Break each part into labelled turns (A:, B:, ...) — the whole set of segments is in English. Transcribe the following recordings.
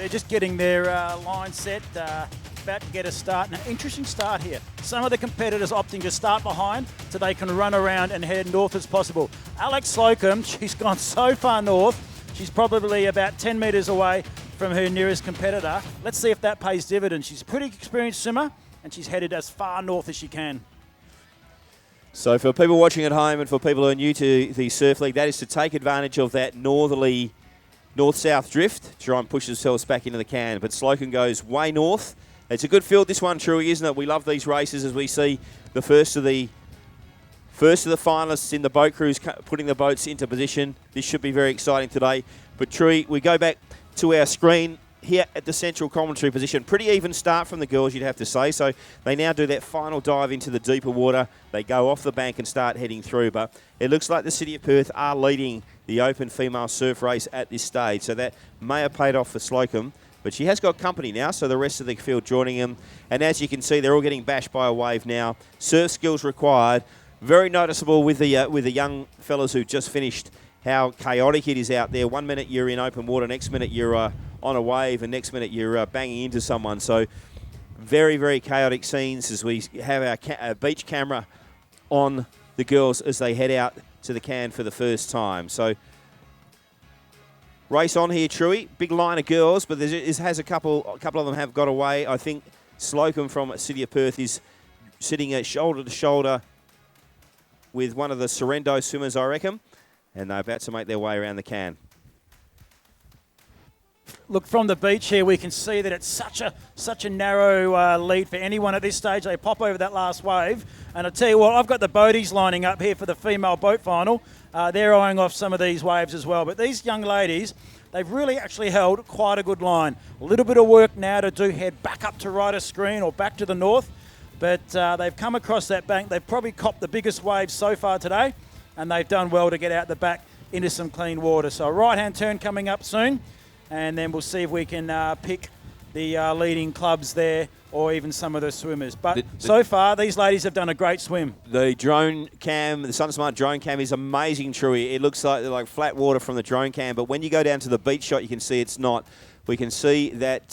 A: they're just getting their line set, about to get a start. Now, interesting start here. Some of the competitors opting to start behind so they can run around and head north as possible. Alex Slocum, she's gone so far north. She's probably about 10 metres away from her nearest competitor. Let's see if that pays dividends. She's a pretty experienced swimmer, and she's headed as far north as she can.
B: So for people watching at home and for people who are new to the Surf League, that is to take advantage of that northerly north-south drift to try and push themselves back into the can. But Slocum goes way north. It's a good field, this one, Truey, isn't it? We love these races as we see the first of the finalists in the boat crews putting the boats into position. This should be very exciting today. But Truey, we go back to our screen here at the central commentary position. Pretty even start from the girls, you'd have to say. So they now do that final dive into the deeper water. They go off the bank and start heading through. But it looks like the City of Perth are leading the open female surf race at this stage. So that may have paid off for Slocum. But she has got company now, so the rest of the field joining them. And as you can see, they're all getting bashed by a wave now. Surf skills required. Very noticeable with the young fellas who just finished how chaotic it is out there. 1 minute you're in open water, next minute you're on a wave, and next minute you're banging into someone. So very, very chaotic scenes as we have our beach camera on the girls as they head out to the can for the first time. So race on here, Truey. Big line of girls, but it has a couple of them have got away. I think Slocum from City of Perth is sitting at shoulder to shoulder with one of the Sorrento swimmers, I reckon, and they're about to make their way around the can.
A: Look, from the beach here, we can see that it's such a narrow lead for anyone at this stage. They pop over that last wave. And I tell you what, I've got the boaties lining up here for the female boat final. They're eyeing off some of these waves as well. But these young ladies, they've really actually held quite a good line. A little bit of work now to do, head back up to Ryder Screen or back to the north. But they've come across that bank. They've probably copped the biggest waves so far today. And they've done well to get out the back into some clean water. So a right-hand turn coming up soon. And then we'll see if we can pick the leading clubs there or even some of the swimmers. But so far, these ladies have done a great swim.
B: The drone cam, the SunSmart drone cam is amazing, Truey. It looks like flat water from the drone cam, but when you go down to the beach shot, you can see it's not. We can see that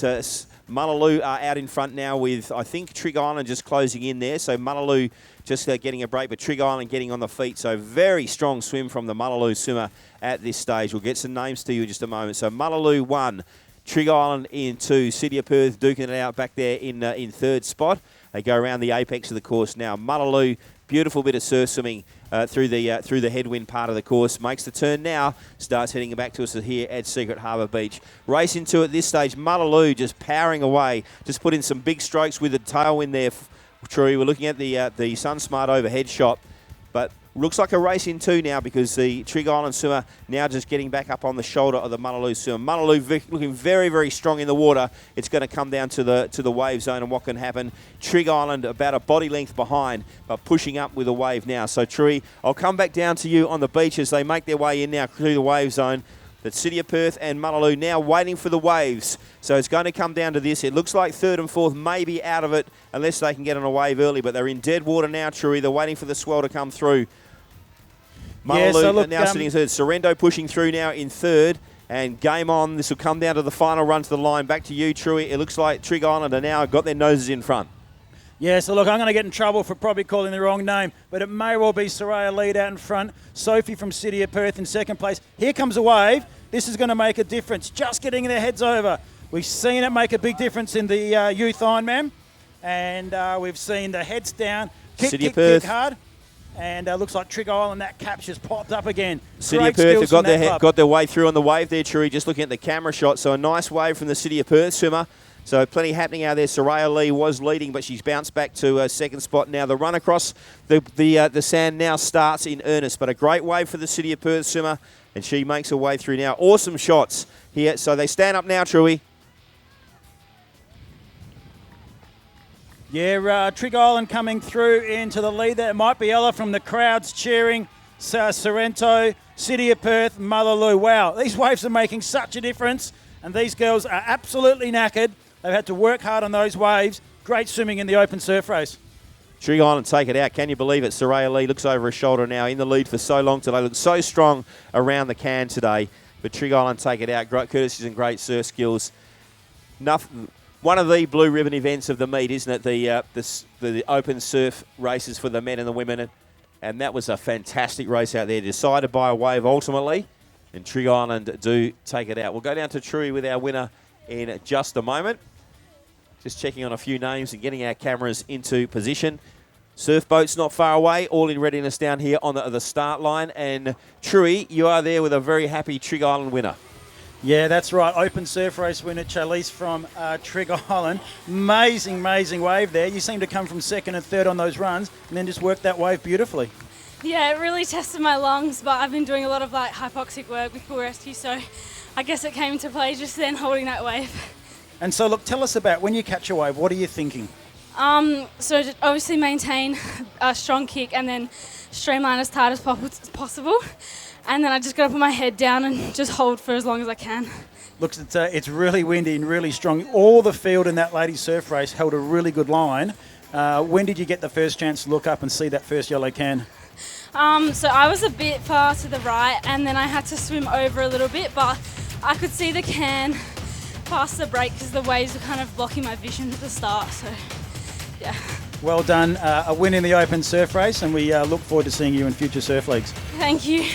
B: Mullaloo are out in front now with, I think, Trig Island just closing in there. So Mullaloo just getting a break, but Trig Island getting on the feet. So very strong swim from the Mullaloo swimmer at this stage. We'll get some names to you in just a moment. So Mullaloo 1, Trig Island in 2, City of Perth duking it out back there in third spot. They go around the apex of the course now. Mullaloo, beautiful bit of surf swimming through the headwind part of the course. Makes the turn now, starts heading back to us here at Secret Harbour Beach. Race into at this stage, Mullaloo just powering away. Just put in some big strokes with the tailwind there. True, we're looking at the SunSmart overhead shot, but looks like a race in 2 now because the Trig Island swimmer now just getting back up on the shoulder of the Mullaloo swimmer. Mullaloo looking very, very strong in the water. It's going to come down to the wave zone and what can happen. Trig Island about a body length behind, but pushing up with a wave now. So Tree, I'll come back down to you on the beach as they make their way in now through the wave zone. The City of Perth and Mullaloo now waiting for the waves. So it's going to come down to this. It looks like third and fourth may be out of it unless they can get on a wave early, but they're in dead water now, Truey. They're waiting for the swell to come through. Mullaloo now sitting in third. Sorrento pushing through now in third. And game on. This will come down to the final run to the line. Back to you, Truey. It looks like Trig Island are now got their noses in front.
A: Yeah, so look, I'm going to get in trouble for probably calling the wrong name, but it may well be Soraya lead out in front. Sophie from City of Perth in second place. Here comes a wave. This is going to make a difference. Just getting their heads over. We've seen it make a big difference in the youth Ironman, and we've seen the heads down, kick hard, and looks like Trig Island, that cap's just popped up again.
B: City of Perth have got their way through on the wave there, Truey, just looking at the camera shot. So a nice wave from the City of Perth swimmer. So plenty happening out there. Soraya Lee was leading, but she's bounced back to second spot now. The run across the sand now starts in earnest, but a great wave for the City of Perth swimmer, and she makes her way through now. Awesome shots here. So they stand up now, Truey.
A: Yeah, Trig Island coming through into the lead there. It might be Ella from the crowds cheering. Sorrento, City of Perth, Mullaloo. Wow, these waves are making such a difference, and these girls are absolutely knackered. They've had to work hard on those waves. Great swimming in the open surf race.
B: Trig Island take it out. Can you believe it? Soraya Lee looks over her shoulder now, in the lead for so long today. Looks so strong around the can today. But Trig Island take it out. Great courtesies and great surf skills. one of the blue ribbon events of the meet, isn't it? The open surf races for the men and the women. And that was a fantastic race out there, decided by a wave ultimately. And Trig Island do take it out. We'll go down to Trui with our winner in just a moment. Just checking on a few names and getting our cameras into position. Surfboat's not far away, all in readiness down here on the start line. And Trui, you are there with a very happy Trig Island winner.
A: Yeah, that's right. Open surf race winner, Charlize from Trig Island. Amazing wave there. You seem to come from second and third on those runs and then just work that wave beautifully.
C: Yeah, it really tested my lungs, but I've been doing a lot of hypoxic work with pool rescue, so I guess it came into play just then holding that wave.
A: And so look, tell us about when you catch a wave, what are you thinking?
C: So just obviously maintain a strong kick and then streamline as tight as possible. And then I just got to put my head down and just hold for as long as I can.
A: Looks, it's really windy and really strong. All the field in that ladies surf race held a really good line. When did you get the first chance to look up and see that first yellow can?
C: So I was a bit far to the right and then I had to swim over a little bit, but I could see the can past the break because the waves were kind of blocking my vision at the start. So, yeah.
A: Well done. A win in the open surf race, and we look forward to seeing you in future surf leagues.
C: Thank you.